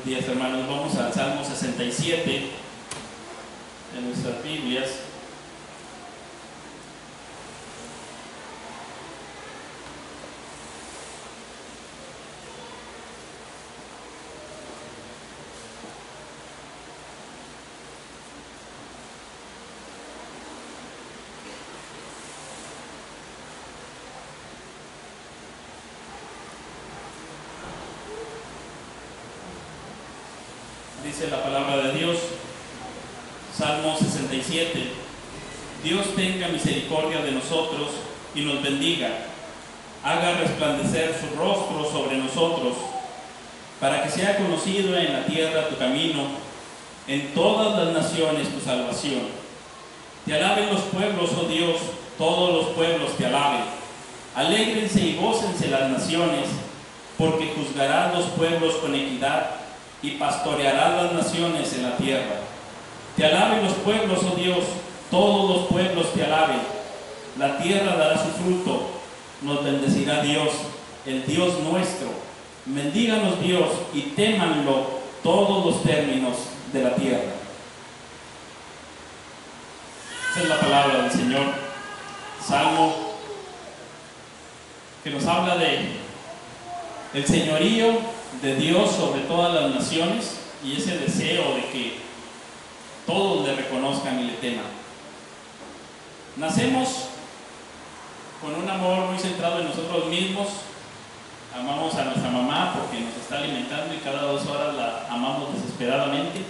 Buenos días, hermanos. Vamos al Salmo 67 en nuestras Biblias. Dice la palabra de Dios, Salmo 67: Dios tenga misericordia de nosotros y nos bendiga, haga resplandecer su rostro sobre nosotros, para que sea conocido en la tierra tu camino, en todas las naciones tu salvación. Te alaben los pueblos, oh Dios, todos los pueblos te alaben. Alégrense y gócense las naciones, porque juzgarás los pueblos con equidad y pastorearás las naciones en la tierra. Te alaben los pueblos, oh Dios, todos los pueblos te alaben. La tierra dará su fruto, nos bendecirá Dios, el Dios nuestro. Bendíganos Dios y témanlo todos los términos de la tierra. Esa es la palabra del Señor. Salmo que nos habla del señorío de Dios sobre todas las naciones y ese deseo de que todos le reconozcan y le teman. Nacemos con un amor muy centrado en nosotros mismos. Amamos a nuestra mamá porque nos está alimentando y cada 2 horas la amamos desesperadamente.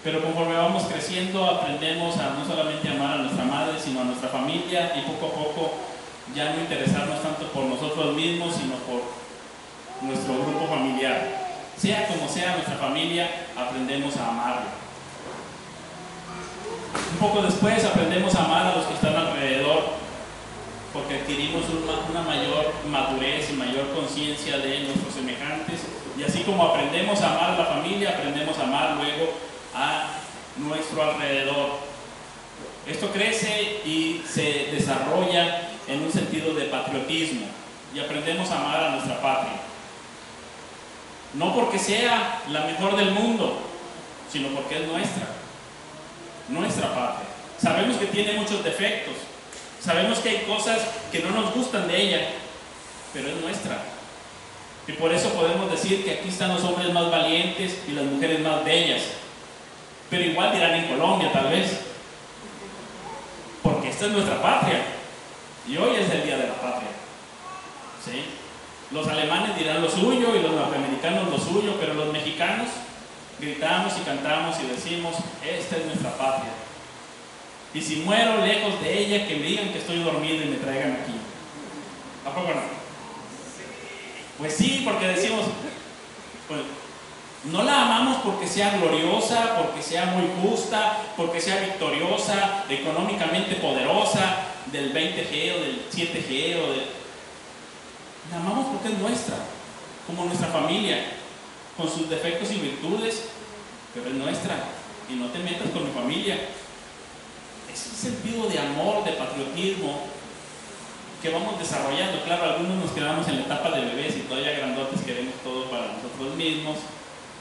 Pero conforme vamos creciendo aprendemos a no solamente amar a nuestra madre, sino a nuestra familia, y poco a poco ya no interesarnos tanto por nosotros mismos, sino por nuestro grupo familiar. Sea como sea nuestra familia, aprendemos a amarla. Un poco después aprendemos a amar a los que están alrededor, porque adquirimos una mayor madurez y mayor conciencia de nuestros semejantes, y así como aprendemos a amar a la familia, aprendemos a amar luego a nuestro alrededor. Esto crece y se desarrolla en un sentido de patriotismo, y aprendemos a amar a nuestra patria. No porque sea la mejor del mundo, sino porque es nuestra patria. Sabemos que tiene muchos defectos, sabemos que hay cosas que no nos gustan de ella, pero es nuestra. Y por eso podemos decir que aquí están los hombres más valientes y las mujeres más bellas. Pero igual dirán en Colombia tal vez, porque esta es nuestra patria y hoy es el día de la patria. ¿Sí? Los alemanes dirán lo suyo y los norteamericanos lo suyo, pero los mexicanos gritamos y cantamos y decimos: esta es nuestra patria. Y si muero lejos de ella, que me digan que estoy dormido y me traigan aquí. ¿A poco no? Pues sí, porque decimos, pues, no la amamos porque sea gloriosa, porque sea muy justa, porque sea victoriosa, económicamente poderosa, del 20G o del 7G o del... La amamos porque es nuestra, como nuestra familia, con sus defectos y virtudes, pero es nuestra, y no te metas con mi familia. Es un sentido de amor, de patriotismo que vamos desarrollando. Claro, algunos nos quedamos en la etapa de bebés y todavía grandotes queremos todo para nosotros mismos,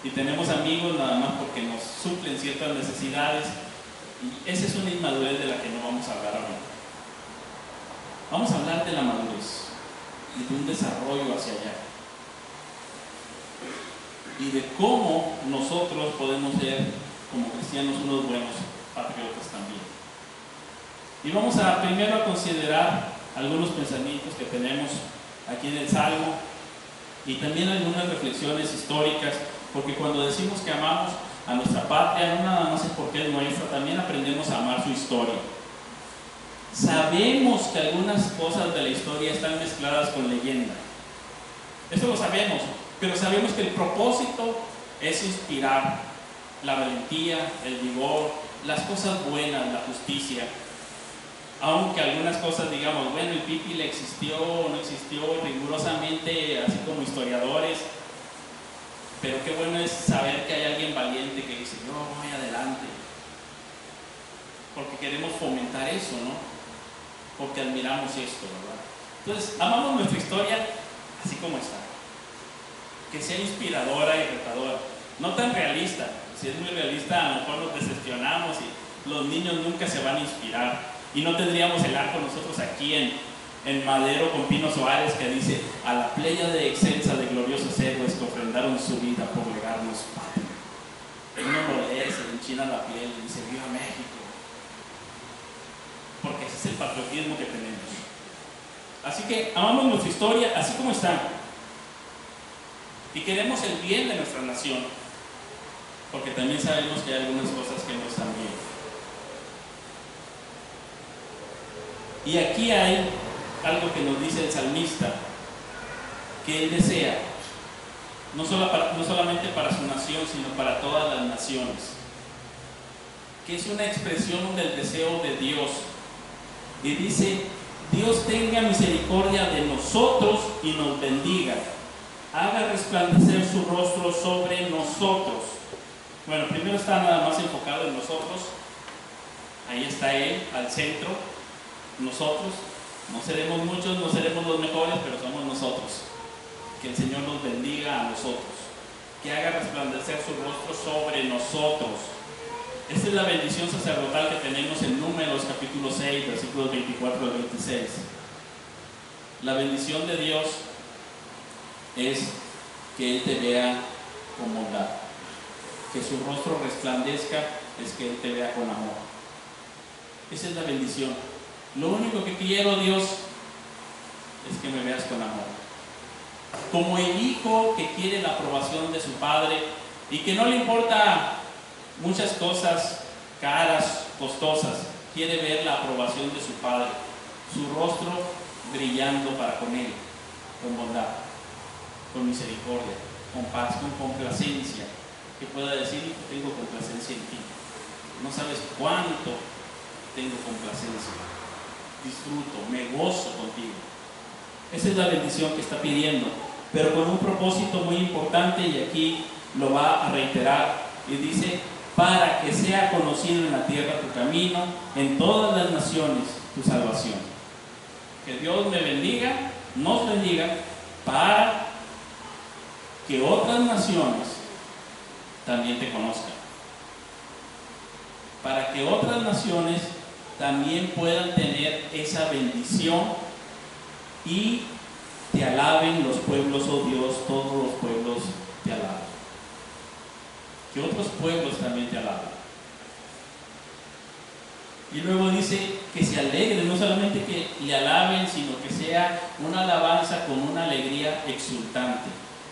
y tenemos amigos nada más porque nos suplen ciertas necesidades, y esa es una inmadurez de la que no vamos a hablar ahora. Vamos a hablar de la madurez y de un desarrollo hacia allá, y de cómo nosotros podemos ser como cristianos unos buenos patriotas también. Y vamos primero a considerar algunos pensamientos que tenemos aquí en el Salmo, y también algunas reflexiones históricas, porque cuando decimos que amamos a nuestra patria, no nada más es porque es nuestra, también aprendemos a amar su historia. Sabemos que algunas cosas de la historia están mezcladas con leyenda. Esto lo sabemos, pero sabemos que el propósito es inspirar la valentía, el vigor, las cosas buenas, la justicia. Aunque algunas cosas digamos, bueno, el Pipil existió o no existió rigurosamente, así como historiadores, pero qué bueno es saber que hay alguien valiente que dice: yo voy adelante, porque queremos fomentar eso, ¿no? Porque admiramos esto, ¿verdad? Entonces, amamos nuestra historia así como está, que sea inspiradora y retadora. No tan realista. Si es muy realista, a lo mejor nos decepcionamos y los niños nunca se van a inspirar. Y no tendríamos el arco nosotros aquí en Madero con Pino Suárez, que dice: a la pléyade excelsa de gloriosos héroes que ofrendaron su vida por legarnos patria. Uno lo lee, se le enchina la piel y dice: ¡viva México! Porque ese es el patriotismo que tenemos. Así que amamos nuestra historia así como está. Y queremos el bien de nuestra nación, porque también sabemos que hay algunas cosas que no están bien. Y aquí hay algo que nos dice el salmista, que él desea, no solamente para su nación, sino para todas las naciones, que es una expresión del deseo de Dios. Y dice: Dios tenga misericordia de nosotros y nos bendiga, haga resplandecer su rostro sobre nosotros. Bueno, primero está nada más enfocado en nosotros. Ahí está Él, al centro. Nosotros, no seremos muchos, no seremos los mejores, pero somos nosotros. Que el Señor nos bendiga a nosotros, que haga resplandecer su rostro sobre nosotros. Esta es la bendición sacerdotal que tenemos en Números capítulo 6, versículos 24 al 26. La bendición de Dios es que Él te vea con bondad, que su rostro resplandezca, es que Él te vea con amor. Esa es la bendición. Lo único que quiero, Dios, es que me veas con amor. Como el hijo que quiere la aprobación de su padre y que no le importa muchas cosas caras, costosas, quiere ver la aprobación de su padre, su rostro brillando para con él, con bondad, con misericordia, con paz, con complacencia, que pueda decir: hijo, tengo complacencia en ti. No sabes cuánto tengo complacencia, disfruto, me gozo contigo. Esa es la bendición que está pidiendo, pero con un propósito muy importante, y aquí lo va a reiterar, y dice: para que sea conocido en la tierra tu camino, en todas las naciones tu salvación. Que Dios me bendiga, nos bendiga, para que otras naciones también te conozcan, para que otras naciones también puedan tener esa bendición y te alaben los pueblos, oh Dios, todos los pueblos te alaben. Que otros pueblos también te alaben. Y luego dice que se alegren, no solamente que le alaben, sino que sea una alabanza con una alegría exultante,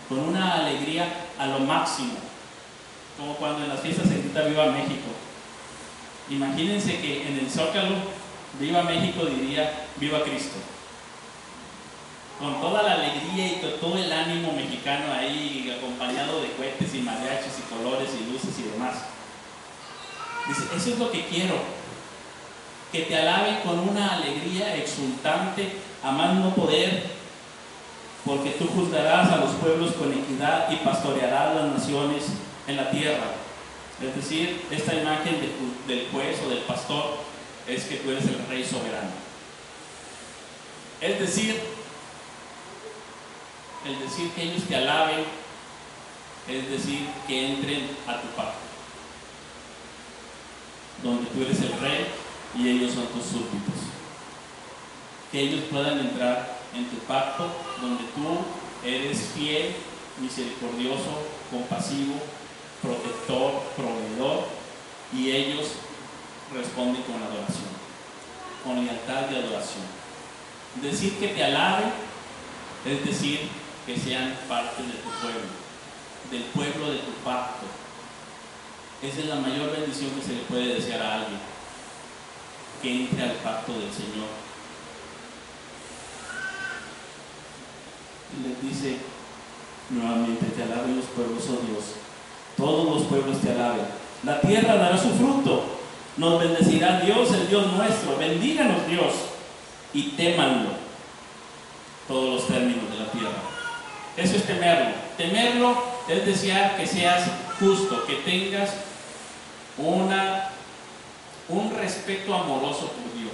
con una alegría a lo máximo, como cuando en las fiestas se grita ¡viva México! Imagínense que en el Zócalo, ¡viva México!, diría ¡viva Cristo! Con toda la alegría y con todo el ánimo mexicano ahí, acompañado de cohetes y mariachis y colores y luces y demás. Dice: eso es lo que quiero, que te alaben con una alegría exultante, a más no poder, porque tú juzgarás a los pueblos con equidad y pastorearás las naciones en la tierra. Es decir, esta imagen del juez o del pastor es que tú eres el rey soberano. Es decir, el decir que ellos te alaben, es decir, que entren a tu pacto, donde tú eres el rey y ellos son tus súbditos. Que ellos puedan entrar en tu pacto, donde tú eres fiel, misericordioso, compasivo, protector, proveedor, y ellos responden con adoración, con lealtad de adoración. Decir que te alaben es decir que sean parte de tu pueblo, del pueblo de tu pacto. Esa es la mayor bendición que se le puede desear a alguien, que entre al pacto del Señor. Y les dice nuevamente: te alaben los pueblos, oh Dios, todos los pueblos te alaben. La tierra dará su fruto, nos bendecirá Dios, el Dios nuestro. Bendíganos Dios y témanlo todos los términos de la tierra. Eso es temerlo. Temerlo es desear que seas justo, que tengas un respeto amoroso por Dios.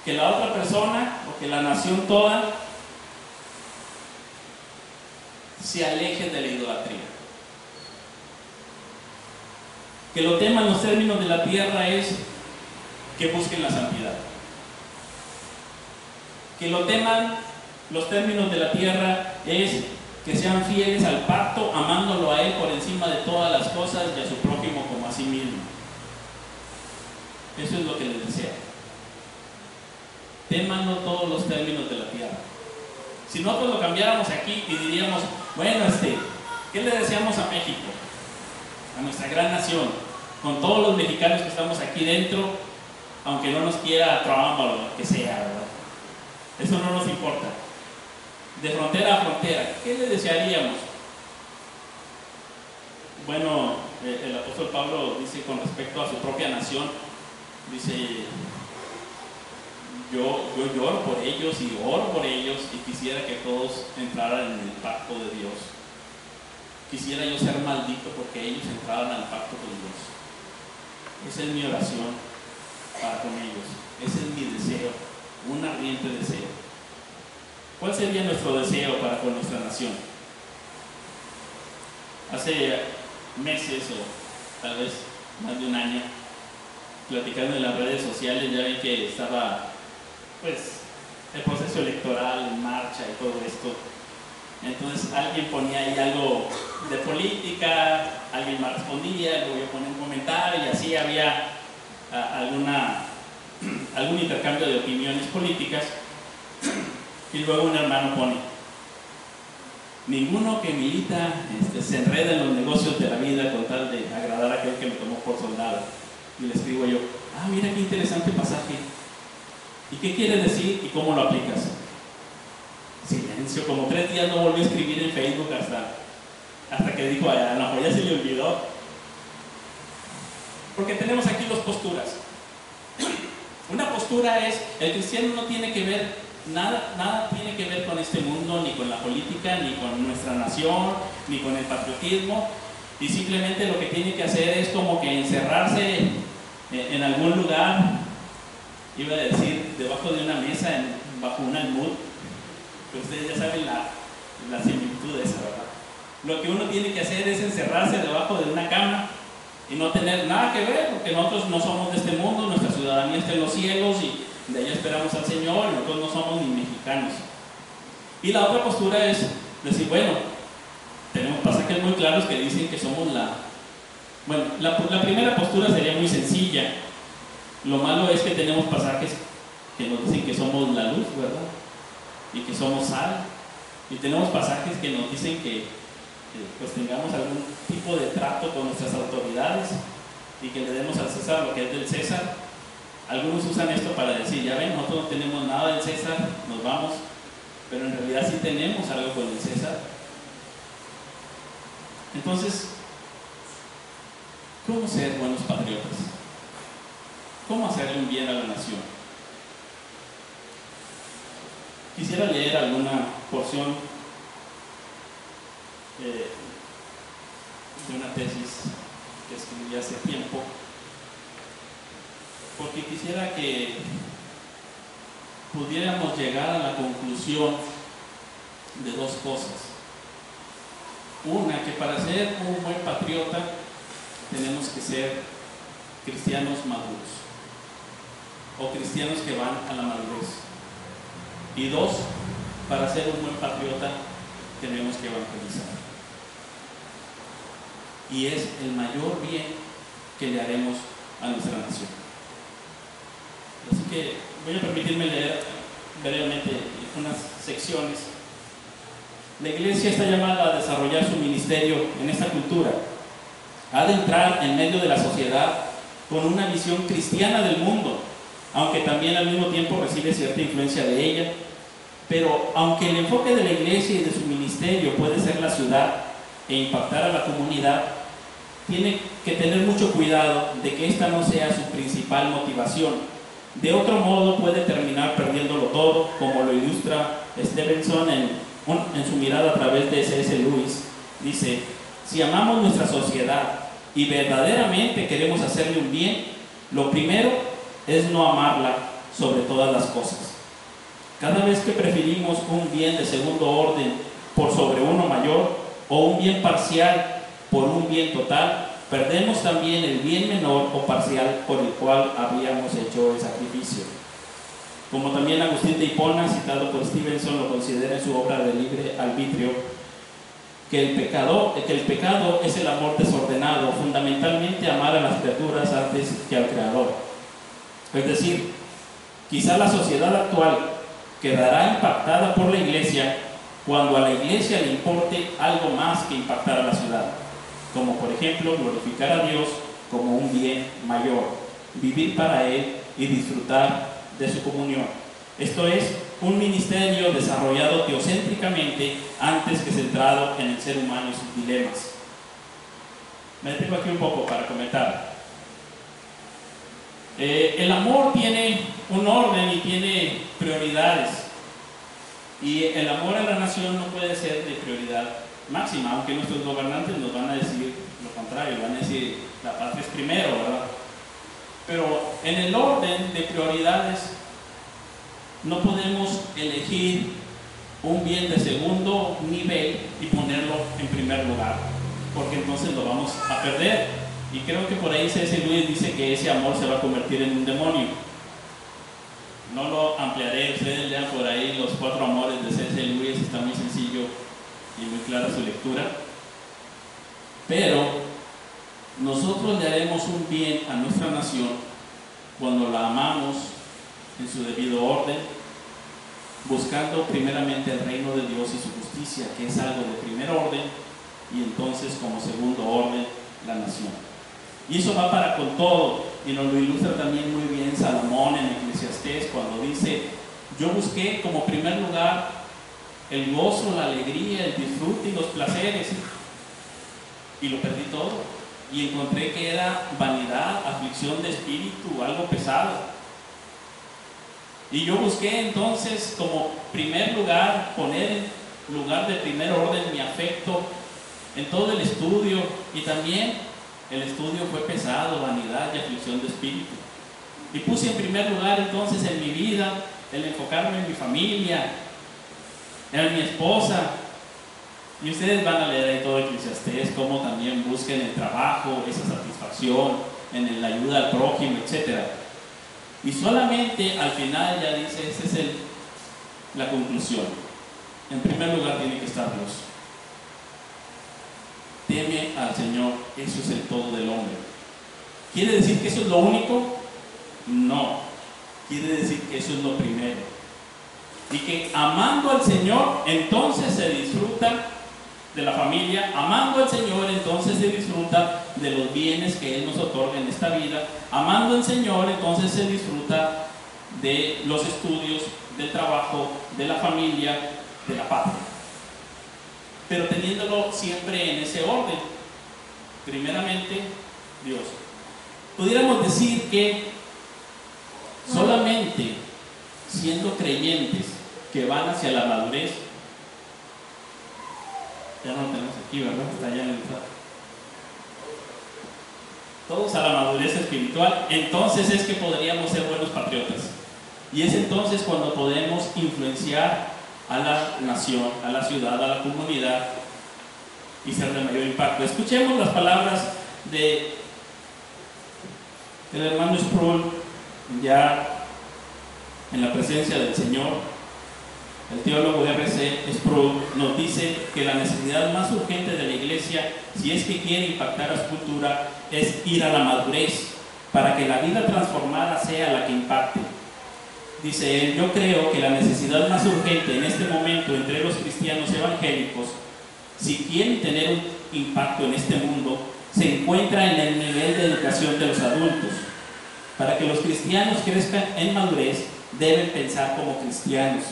Que la otra persona o que la nación toda se aleje de la idolatría. Que lo teman los términos de la tierra es que busquen la santidad. Que lo teman los términos de la tierra es que sean fieles al pacto, amándolo a Él por encima de todas las cosas y a su prójimo como a sí mismo. Eso es lo que les desea. Témanlo todos los términos de la tierra. Si nosotros lo cambiáramos aquí y diríamos, bueno, ¿qué le deseamos a México? A nuestra gran nación, con todos los mexicanos que estamos aquí dentro, aunque no nos quiera Trump o lo que sea, ¿verdad? Eso no nos importa. De frontera a frontera, ¿qué le desearíamos? Bueno, el apóstol Pablo dice con respecto a su propia nación, dice, yo lloro por ellos y oro por ellos y quisiera que todos entraran en el pacto de Dios. Quisiera yo ser maldito porque ellos entraran al pacto de Dios. Esa es mi oración para con ellos. Ese es mi deseo, un ardiente deseo. ¿Cuál sería nuestro deseo para con nuestra nación? Hace meses o tal vez más de un año, platicando en las redes sociales, ya ven que estaba pues el proceso electoral en marcha y todo esto. Entonces alguien ponía ahí algo de política, alguien más respondía, luego yo ponía un comentario y así había algún intercambio de opiniones políticas. Y luego un hermano pone, ninguno que milita se enreda en los negocios de la vida con tal de agradar a aquel que lo tomó por soldado. Y le escribo yo, mira qué interesante pasaje. ¿Y qué quiere decir y cómo lo aplicas? Silencio, como 3 días no volvió a escribir en Facebook hasta que dijo, a lo mejor ya se le olvidó. Porque tenemos aquí 2 posturas. Una postura es, el cristiano no tiene que ver nada tiene que ver con este mundo, ni con la política, ni con nuestra nación, ni con el patriotismo, y simplemente lo que tiene que hacer es como que encerrarse en algún lugar, iba a decir, debajo de una mesa, bajo un almud, pero ustedes ya saben la similitud de esa, ¿verdad? Lo que uno tiene que hacer es encerrarse debajo de una cama y no tener nada que ver, porque nosotros no somos de este mundo, nuestra ciudadanía está en los cielos y de allá esperamos al Señor, y nosotros no somos ni mexicanos. Y la otra postura es decir, bueno, tenemos pasajes muy claros que dicen que somos la primera postura sería muy sencilla. Lo malo es que tenemos pasajes que nos dicen que somos la luz, ¿verdad? Y que somos sal. Y tenemos pasajes que nos dicen que pues tengamos algún tipo de trato con nuestras autoridades y que le demos al César lo que es del César. Algunos usan esto para decir, ya ven, nosotros no tenemos nada del César, nos vamos, pero en realidad sí tenemos algo con el César. Entonces, ¿cómo ser buenos patriotas? ¿Cómo hacerle un bien a la nación? Quisiera leer alguna porción de una tesis que escribí hace tiempo, porque quisiera que pudiéramos llegar a la conclusión de 2 cosas. Una, que para ser un buen patriota tenemos que ser cristianos maduros o cristianos que van a la madurez. Y 2, para ser un buen patriota tenemos que evangelizar. Y es el mayor bien que le haremos a nuestra nación. Así que voy a permitirme leer brevemente unas secciones. La iglesia está llamada a desarrollar su ministerio en esta cultura. Ha de entrar en medio de la sociedad con una visión cristiana del mundo, aunque también al mismo tiempo recibe cierta influencia de ella. Pero aunque el enfoque de la iglesia y de su ministerio puede ser la ciudad e impactar a la comunidad, tiene que tener mucho cuidado de que esta no sea su principal motivación. De otro modo puede terminar perdiéndolo todo, como lo ilustra Stevenson en su mirada a través de C.S. Lewis. Dice, si amamos nuestra sociedad y verdaderamente queremos hacerle un bien, lo primero es no amarla sobre todas las cosas. Cada vez que preferimos un bien de segundo orden por sobre uno mayor, o un bien parcial por un bien total, perdemos también el bien menor o parcial por el cual habíamos hecho el sacrificio. Como también Agustín de Hipona, citado por Stevenson, lo considera en su obra de Libre Arbitrio, que el pecado es el amor desordenado, fundamentalmente amar a las criaturas antes que al Creador. Es decir, quizá la sociedad actual quedará impactada por la Iglesia cuando a la Iglesia le importe algo más que impactar a la ciudad, como por ejemplo glorificar a Dios como un bien mayor, vivir para Él y disfrutar de su comunión. Esto es un ministerio desarrollado teocéntricamente antes que centrado en el ser humano y sus dilemas. Me detengo aquí un poco para comentar. El amor tiene un orden y tiene prioridades, y el amor a la nación no puede ser de prioridad máxima, aunque nuestros gobernantes nos van a decir lo contrario, van a decir la patria es primero, ¿verdad? Pero en el orden de prioridades no podemos elegir un bien de segundo nivel y ponerlo en primer lugar, porque entonces lo vamos a perder. Y creo que por ahí C.S. Lewis dice que ese amor se va a convertir en un demonio. No lo ampliaré, ustedes lean por ahí los 4 amores de C.S. Lewis, está muy sencillo y muy clara su lectura. Pero nosotros le haremos un bien a nuestra nación cuando la amamos en su debido orden, buscando primeramente el reino de Dios y su justicia, que es algo de primer orden, y entonces como segundo orden la nación. Y eso va para con todo, y nos lo ilustra también muy bien Salomón en Eclesiastés cuando dice: yo busqué como primer lugar el gozo, la alegría, el disfrute y los placeres, y lo perdí todo, y encontré que era vanidad, aflicción de espíritu, algo pesado. Y yo busqué entonces como primer lugar poner en lugar de primer orden mi afecto en todo el estudio, y también el estudio fue pesado, vanidad y aflicción de espíritu. Y puse en primer lugar entonces en mi vida el enfocarme en mi familia, en mi esposa. Y ustedes van a leer ahí todo Eclesiastés, cómo también busquen el trabajo, esa satisfacción, en la ayuda al prójimo, etc. Y solamente al final ya dice, esa es la conclusión. En primer lugar tiene que estar Dios. Teme al Señor, eso es el todo del hombre. ¿Quiere decir que eso es lo único? No. Quiere decir que eso es lo primero. Y que amando al Señor, entonces se disfruta de la familia. Amando al Señor, entonces se disfruta de los bienes que Él nos otorga en esta vida. Amando al Señor, entonces se disfruta de los estudios, del trabajo, de la familia, de la patria. Pero teniéndolo siempre en ese orden. Primeramente, Dios. Pudiéramos decir que solamente siendo creyentes que van hacia la madurez, ya no lo tenemos aquí, ¿verdad? Está allá en el entrada. Todos a la madurez espiritual, entonces es que podríamos ser buenos patriotas. Y es entonces cuando podemos influenciar a la nación, a la ciudad, a la comunidad y ser de mayor impacto. Escuchemos las palabras de el hermano Sproul, ya en la presencia del Señor. El teólogo R.C. Sproul nos dice que la necesidad más urgente de la Iglesia, si es que quiere impactar a su cultura, es ir a la madurez, para que la vida transformada sea la que impacte. Dice él: yo creo que la necesidad más urgente en este momento entre los cristianos evangélicos, si quieren tener un impacto en este mundo, se encuentra en el nivel de educación de los adultos. Para que los cristianos crezcan en madurez, deben pensar como cristianos.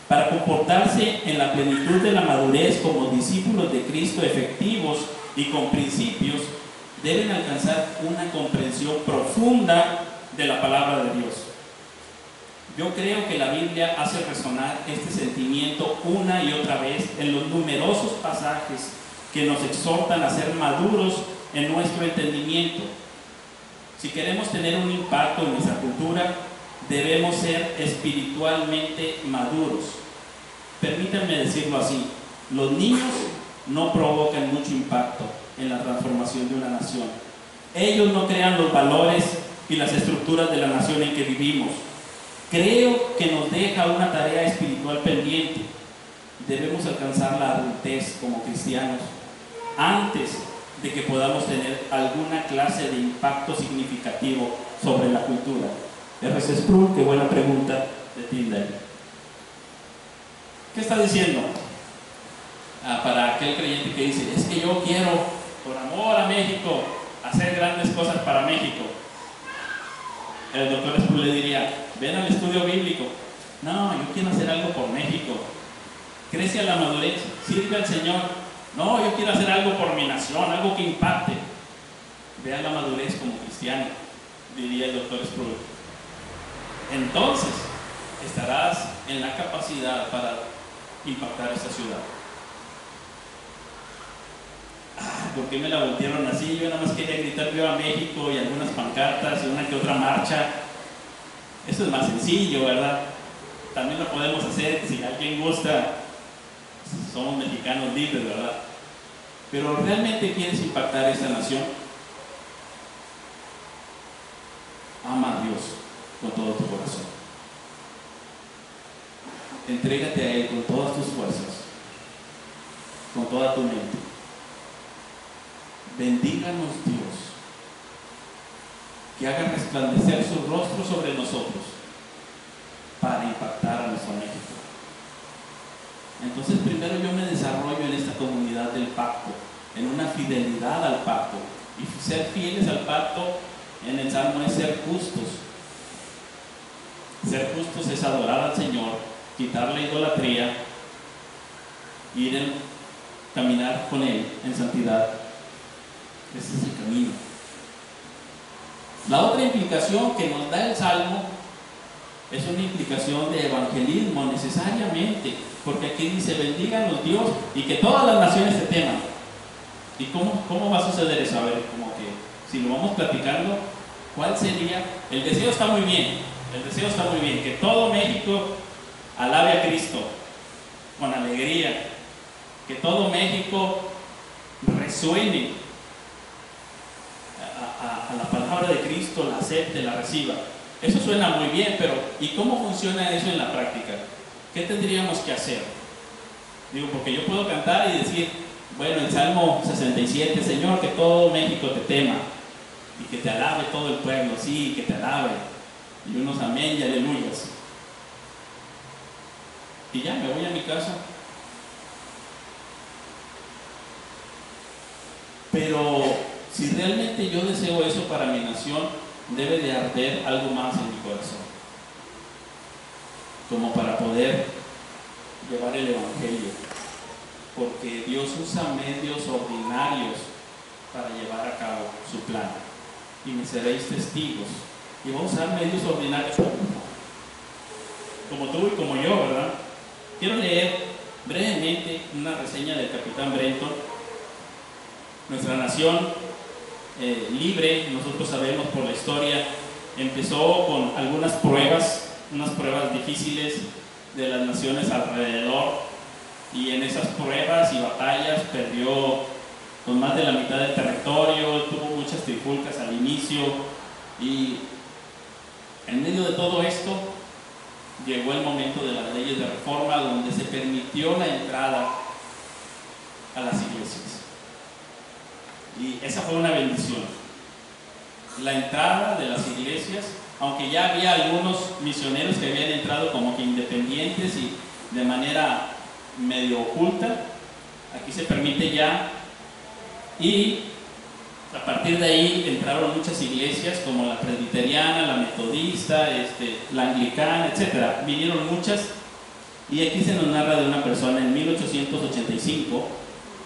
Para comportarse en la plenitud de la madurez como discípulos de Cristo efectivos y con principios, deben alcanzar una comprensión profunda de la palabra de Dios. Yo creo que la Biblia hace resonar este sentimiento una y otra vez en los numerosos pasajes que nos exhortan a ser maduros en nuestro entendimiento. Si queremos tener un impacto en nuestra cultura, debemos ser espiritualmente maduros. Permítanme decirlo así: Los niños no provocan mucho impacto en la transformación de una nación. Ellos no crean los valores y las estructuras de la nación en que vivimos. Creo que nos deja una tarea espiritual pendiente. Debemos alcanzar la adultez como cristianos antes de que podamos tener alguna clase de impacto significativo sobre la cultura. R.C. Sproul, qué buena pregunta de Tyndale. ¿Qué está diciendo? Para aquel creyente que dice, es que yo quiero, por amor a México, hacer grandes cosas para México. El doctor Sproul le diría, ven al estudio bíblico. No, yo quiero hacer algo por México. Crece a la madurez, sirve al Señor. No, yo quiero hacer algo por mi nación, algo que impacte. Ve a la madurez como cristiano, diría el doctor Sproul. Entonces, estarás en la capacidad para impactar esta ciudad. ¿Por qué me la voltearon así? Yo nada más quería gritar viva México y algunas pancartas y una que otra marcha. Eso es más sencillo, ¿verdad? También lo podemos hacer si alguien gusta. Somos mexicanos libres, ¿verdad? Pero ¿realmente quieres impactar esta nación? Ama a Dios con todo tu corazón. Entrégate a Él con todas tus fuerzas, con toda tu mente. Bendíganos Dios, que haga resplandecer su rostro sobre nosotros para impactar a nuestro México. Entonces primero yo me desarrollo en esta comunidad del pacto, en una fidelidad al pacto. Y ser fieles al pacto en el Salmo es ser justos. Ser justos es adorar al Señor, quitar la idolatría, caminar con Él en santidad. Ese es el camino. La otra implicación que nos da el Salmo es una implicación de evangelismo necesariamente, porque aquí dice, bendíganos Dios y que todas las naciones te teman. ¿Y cómo va a suceder eso? A ver, como que si lo vamos platicando, ¿cuál sería? El deseo está muy bien, que todo México alabe a Cristo con alegría, que todo México resuene a la palabra de Cristo, la acepte, la reciba. Eso suena muy bien, pero ¿y cómo funciona eso en la práctica? ¿Qué tendríamos que hacer? Digo, porque yo puedo cantar y decir, bueno, el Salmo 67, Señor, que todo México te tema y que te alabe todo el pueblo, sí, que te alabe. Y unos amén y aleluyas. Y ya me voy a mi casa. Pero si realmente yo deseo eso para mi nación, debe de arder algo más en mi corazón, como para poder llevar el Evangelio, porque Dios usa medios ordinarios para llevar a cabo su plan, y me seréis testigos. Y vamos a usar medios ordinarios como tú y como yo, ¿verdad? Quiero leer brevemente una reseña del capitán Brenton. Nuestra nación libre, nosotros sabemos por la historia, empezó con algunas pruebas, unas pruebas difíciles de las naciones alrededor, y en esas pruebas y batallas perdió con más de la mitad del territorio, tuvo muchas trifulcas al inicio, y en medio de todo esto llegó el momento de las leyes de reforma, donde se permitió la entrada a las iglesias. Y esa fue una bendición, la entrada de las iglesias, aunque ya había algunos misioneros que habían entrado como que independientes y de manera medio oculta. Aquí se permite ya, y a partir de ahí entraron muchas iglesias como la presbiteriana, la metodista, la anglicana, etc. Vinieron muchas, y aquí se nos narra de una persona en 1885,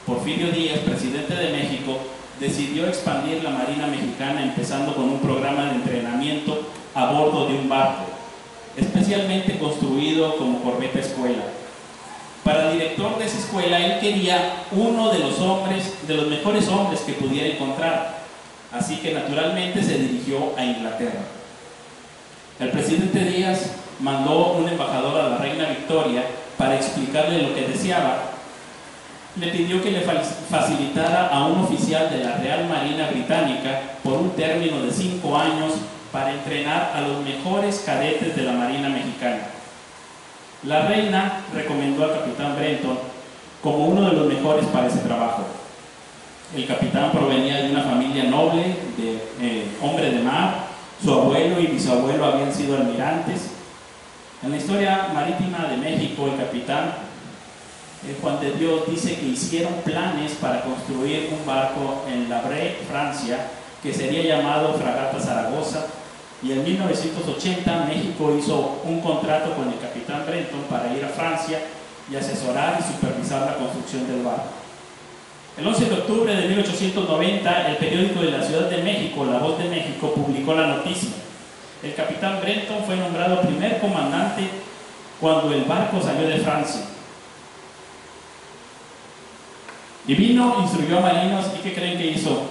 Porfirio Díaz, presidente de México, decidió expandir la Marina Mexicana, empezando con un programa de entrenamiento a bordo de un barco, especialmente construido como corbeta escuela. Para el director de esa escuela, él quería uno de los mejores hombres que pudiera encontrar, así que naturalmente se dirigió a Inglaterra. El presidente Díaz mandó un embajador a la reina Victoria para explicarle lo que deseaba, le pidió que le facilitara a un oficial de la Real Marina Británica por un término de 5 años para entrenar a los mejores cadetes de la Marina Mexicana. La reina recomendó al capitán Brenton como uno de los mejores para ese trabajo. El capitán provenía de una familia noble, de hombre de mar. Su abuelo y bisabuelo habían sido almirantes. En la historia marítima de México, el capitán Juan de Dios dice que hicieron planes para construir un barco en La Brie, Francia, que sería llamado Fragata Zaragoza, y en 1980 México hizo un contrato con el capitán Brenton para ir a Francia y asesorar y supervisar la construcción del barco. El 11 de octubre de 1890, el periódico de la Ciudad de México, La Voz de México, publicó la noticia. El capitán Brenton fue nombrado primer comandante cuando el barco salió de Francia. Y vino, instruyó a marinos, ¿y qué creen que hizo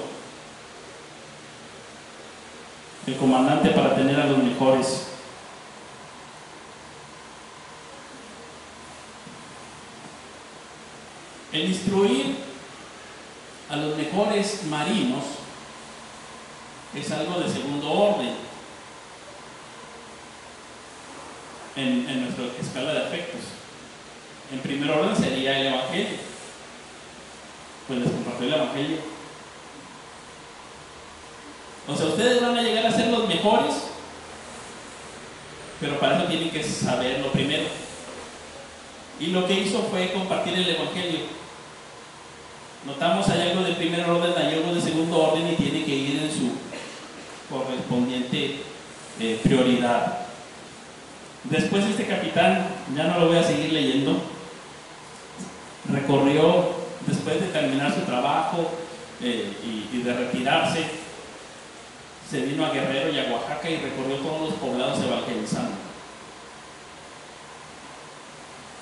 el comandante para tener a los mejores? El instruir a los mejores marinos es algo de segundo orden en nuestra escala de afectos. En primer orden sería el Evangelio. Pues les compartió el Evangelio. O sea, ustedes van a llegar a ser los mejores, pero para eso tienen que saber lo primero. Y lo que hizo fue compartir el Evangelio. Notamos hay algo de primer orden, hay algo de segundo orden y tiene que ir en su correspondiente prioridad. Después este capitán, ya no lo voy a seguir leyendo, recorrió, después de terminar su trabajo y de retirarse, se vino a Guerrero y a Oaxaca y recorrió todos los poblados evangelizando.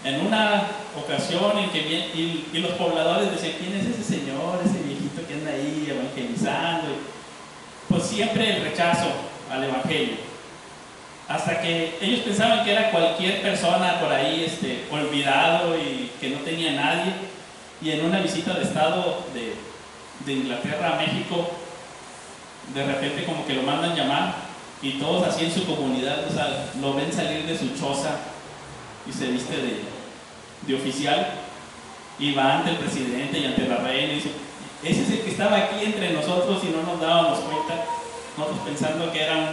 En una ocasión en que y los pobladores decían, ¿quién es ese señor, ese viejito que anda ahí evangelizando? Pues siempre el rechazo al evangelio. Hasta que ellos pensaban que era cualquier persona por ahí olvidado y que no tenía nadie. Y en una visita de estado de Inglaterra a México, de repente como que lo mandan llamar y todos así en su comunidad, o sea, lo ven salir de su choza y se viste de oficial y va ante el presidente y ante la reina y dice, ese es el que estaba aquí entre nosotros y no nos dábamos cuenta, nosotros pensando que era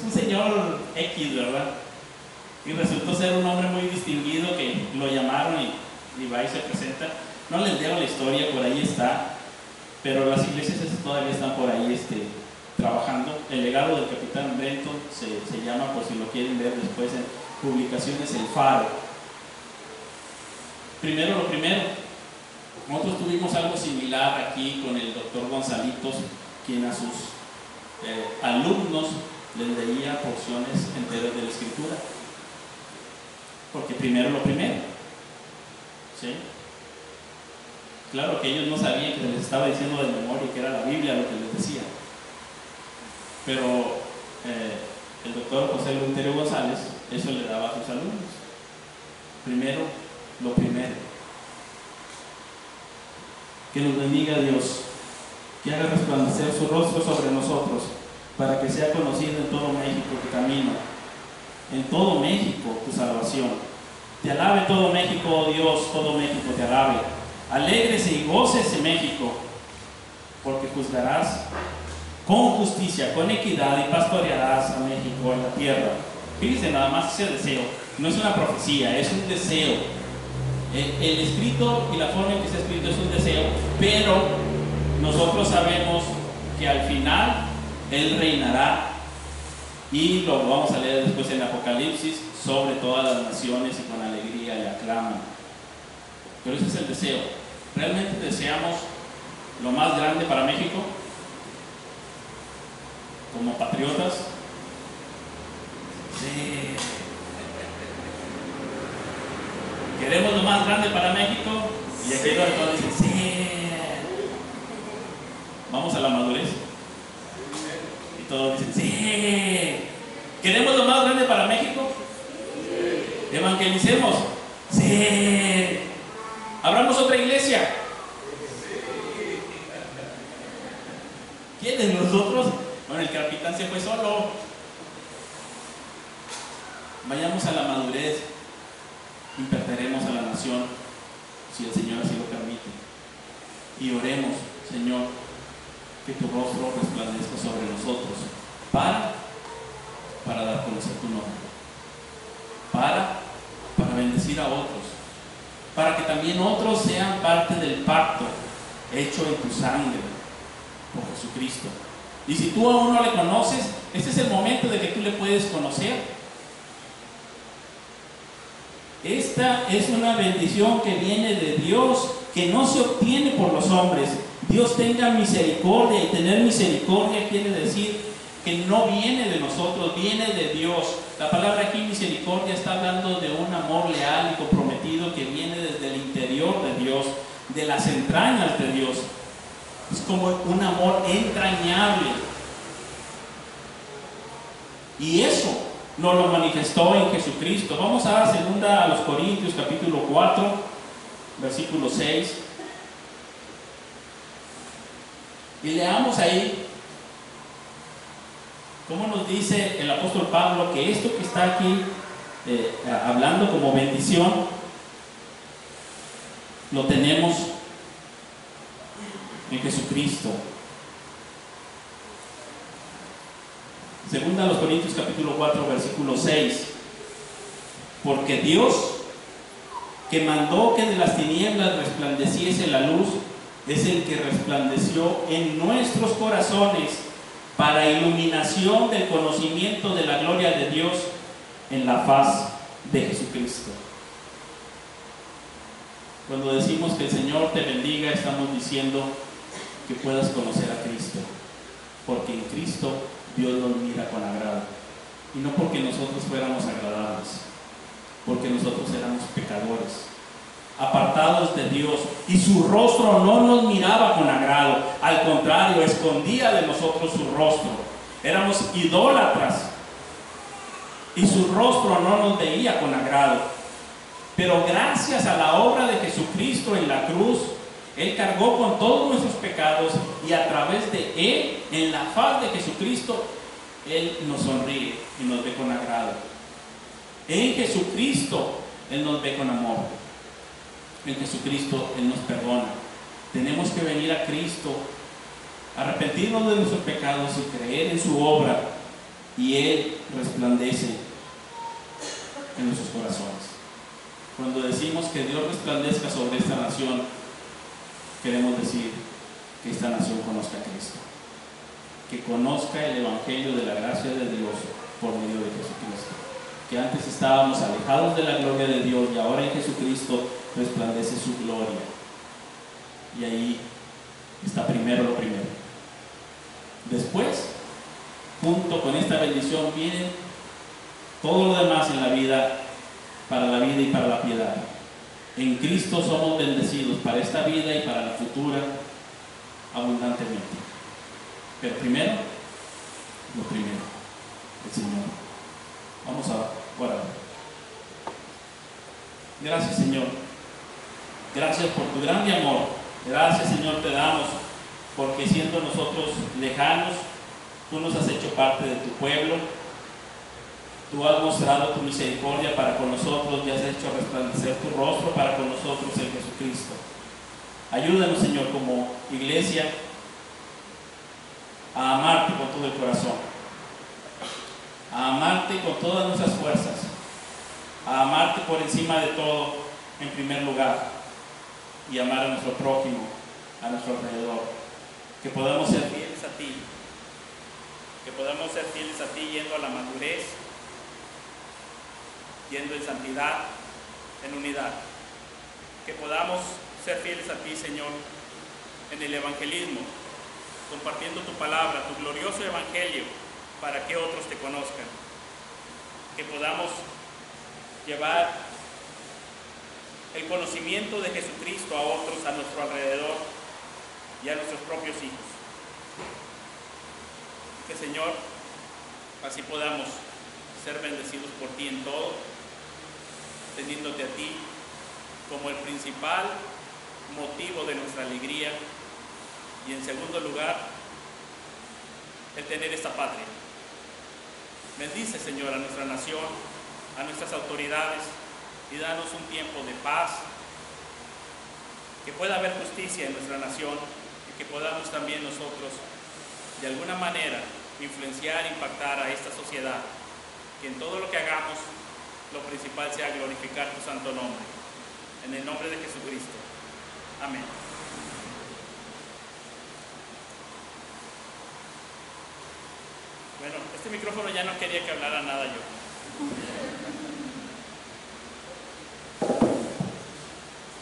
un señor X, ¿verdad? Y resultó ser un hombre muy distinguido que lo llamaron y va y se presenta. No les leo la historia, por ahí está, pero las iglesias todavía están por ahí trabajando. El legado del capitán Brenton se llama, por si lo quieren ver después en publicaciones, El Faro. Primero lo primero, nosotros tuvimos algo similar aquí con el doctor Gonzalitos, quien a sus alumnos les leía porciones enteras de la Escritura, porque primero lo primero, ¿sí? Claro que ellos no sabían que les estaba diciendo de memoria que era la Biblia lo que les decía, pero el doctor José Luterio González eso le daba a sus alumnos. Primero lo primero. Que nos bendiga Dios, que haga resplandecer su rostro sobre nosotros, para que sea conocido en todo México tu camino, en todo México tu salvación. Te alabe todo México, oh Dios, todo México te alabe. Alégrese y gócese México, porque juzgarás con justicia, con equidad y pastorearás a México en la tierra. Fíjense nada más ese deseo, no es una profecía, es un deseo. El escrito y la forma en que está escrito es un deseo, pero nosotros sabemos que al final Él reinará, y lo vamos a leer después en Apocalipsis, sobre todas las naciones y con alegría le aclaman. Pero ese es el deseo. ¿Realmente deseamos lo más grande para México? Como patriotas. Sí. ¿Queremos lo más grande para México? Y aquí todos dicen, sí. Vamos a la madurez. Y todos dicen, sí. ¿Queremos lo más grande para México? Sí. Evangelicemos. Sí. Abramos otra iglesia. ¿Quién de nosotros? Bueno, el capitán se fue solo. Vayamos a la madurez y perderemos a la nación, si el Señor así lo permite. Y oremos, Señor, que tu rostro resplandezca sobre nosotros para dar a conocer tu nombre, para bendecir a otros, para que también otros sean parte del pacto hecho en tu sangre por Jesucristo. Y si tú aún no le conoces, este es el momento de que tú le puedes conocer. Esta es una bendición que viene de Dios, que no se obtiene por los hombres. Dios tenga misericordia, y tener misericordia quiere decir que no viene de nosotros, viene de Dios. La palabra aquí, misericordia, está hablando de un amor leal y comprometido que viene desde el interior de Dios, de las entrañas de Dios. Es como un amor entrañable. Y eso nos lo manifestó en Jesucristo. Vamos a segunda a los Corintios, capítulo 4, versículo 6. Y leamos ahí cómo nos dice el apóstol Pablo que esto que está aquí hablando como bendición, lo tenemos en Jesucristo. Segunda a los Corintios capítulo 4 versículo 6. Porque Dios, que mandó que de las tinieblas resplandeciese la luz, es el que resplandeció en nuestros corazones para iluminación del conocimiento de la gloria de Dios en la faz de Jesucristo. Cuando decimos que el Señor te bendiga, estamos diciendo que puedas conocer a Cristo, porque en Cristo Dios nos mira con agrado, y no porque nosotros fuéramos agradables, porque nosotros éramos pecadores, apartados de Dios, y su rostro no nos miraba con agrado, al contrario, escondía de nosotros su rostro. Éramos idólatras y su rostro no nos veía con agrado. Pero gracias a la obra de Jesucristo en la cruz, Él cargó con todos nuestros pecados, y a través de Él, en la faz de Jesucristo, Él nos sonríe y nos ve con agrado. En Jesucristo Él nos ve con amor. En Jesucristo Él nos perdona. Tenemos que venir a Cristo, arrepentirnos de nuestros pecados y creer en su obra, y Él resplandece en nuestros corazones. Cuando decimos que Dios resplandezca sobre esta nación, queremos decir que esta nación conozca a Cristo, que conozca el Evangelio de la gracia de Dios por medio de Jesucristo, que antes estábamos alejados de la gloria de Dios, y ahora en Jesucristo resplandece su gloria. Y ahí está primero lo primero. Después, junto con esta bendición, viene todo lo demás en la vida, para la vida y para la piedad. En Cristo somos bendecidos para esta vida y para la futura abundantemente. Pero primero, lo primero, el Señor. Vamos a orar. Gracias, Señor. Gracias por tu grande amor. Gracias, Señor, te damos, porque siendo nosotros lejanos, tú nos has hecho parte de tu pueblo. Tú has mostrado tu misericordia para con nosotros y has hecho resplandecer tu rostro para con nosotros en Jesucristo. Ayúdanos, Señor, como iglesia, a amarte con todo el corazón, a amarte con todas nuestras fuerzas, a amarte por encima de todo, en primer lugar, y amar a nuestro prójimo, a nuestro alrededor. Que podamos ser fieles a ti, que podamos ser fieles a ti yendo a la madurez, yendo en santidad, en unidad. Que podamos ser fieles a ti, Señor, en el evangelismo, compartiendo tu palabra, tu glorioso evangelio, para que otros te conozcan. Que podamos llevar el conocimiento de Jesucristo a otros a nuestro alrededor y a nuestros propios hijos. Que, Señor, así podamos ser bendecidos por ti en todo, teniéndote a ti como el principal motivo de nuestra alegría y en segundo lugar, el tener esta patria. Bendice, Señor, a nuestra nación, a nuestras autoridades y danos un tiempo de paz, que pueda haber justicia en nuestra nación y que podamos también nosotros de alguna manera influenciar, impactar a esta sociedad, que en todo lo que hagamos lo principal sea glorificar tu santo nombre. En el nombre de Jesucristo. Amén. Bueno, este micrófono ya no quería que hablara nada yo.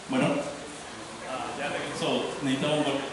Bueno, ya regresó. Necesitaba un golpe.